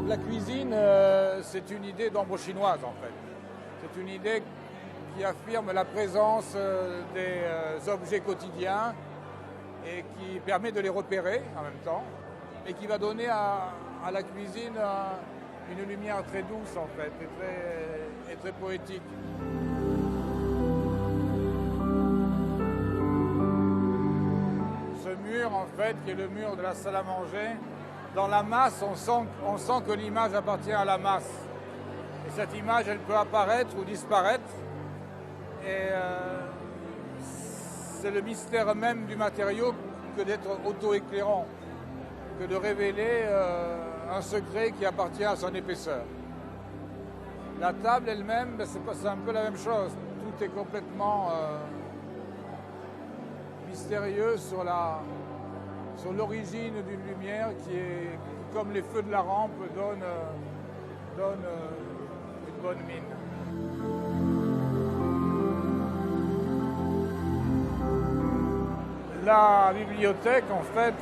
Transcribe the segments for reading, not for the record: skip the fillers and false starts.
La cuisine, c'est une idée d'ombre chinoise en fait. C'est une idée qui affirme la présence des objets quotidiens et qui permet de les repérer en même temps et qui va donner à la cuisine une lumière très douce en fait et très poétique. Ce mur en fait qui est le mur de la salle à manger, dans la masse on sent que l'image appartient à la masse. Et cette image elle peut apparaître ou disparaître et c'est le mystère même du matériau que d'être auto-éclairant, que de révéler un secret qui appartient à son épaisseur. La table elle-même, c'est un peu la même chose. Tout est complètement mystérieux sur l'origine d'une lumière qui est, comme les feux de la rampe, donne une bonne mine. La bibliothèque, en fait,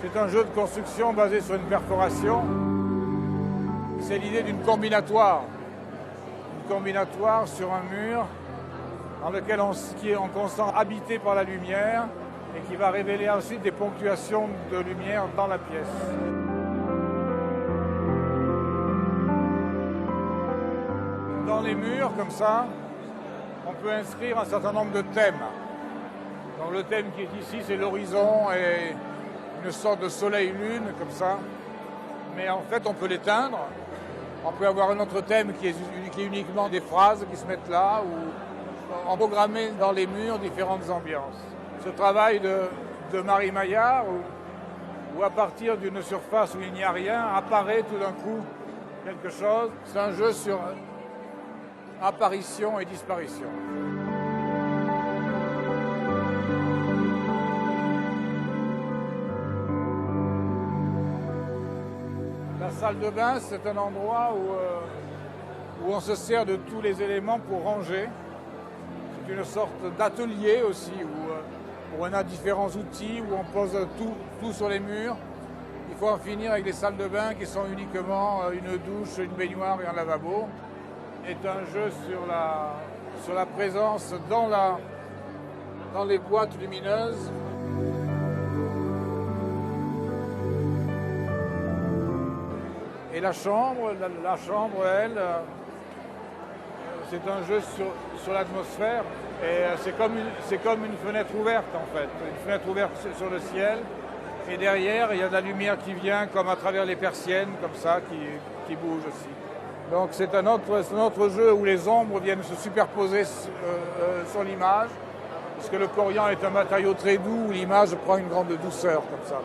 c'est un jeu de construction basé sur une perforation. C'est l'idée d'une combinatoire. Une combinatoire sur un mur dans lequel qui est en constant habité par la lumière et qui va révéler ensuite des ponctuations de lumière dans la pièce. Dans les murs, comme ça, on peut inscrire un certain nombre de thèmes. Donc le thème qui est ici, c'est l'horizon et une sorte de soleil-lune, comme ça. Mais en fait, on peut l'éteindre. On peut avoir un autre thème qui est uniquement des phrases qui se mettent là, ou en programmer dans les murs différentes ambiances. Ce travail de Marie Maillard, où à partir d'une surface où il n'y a rien, apparaît tout d'un coup quelque chose. C'est un jeu sur apparition et disparition. La salle de bain, c'est un endroit où on se sert de tous les éléments pour ranger. C'est une sorte d'atelier aussi, où on a différents outils, où on pose tout sur les murs. Il faut en finir avec les salles de bain qui sont uniquement une douche, une baignoire et un lavabo. C'est un jeu sur la présence dans les boîtes lumineuses. Et la chambre, elle, c'est un jeu sur l'atmosphère. Et c'est comme une fenêtre ouverte en fait, une fenêtre ouverte sur le ciel. Et derrière, il y a de la lumière qui vient comme à travers les persiennes, comme ça, qui bouge aussi. Donc c'est un autre jeu où les ombres viennent se superposer sur l'image, parce que le corian est un matériau très doux où l'image prend une grande douceur comme ça.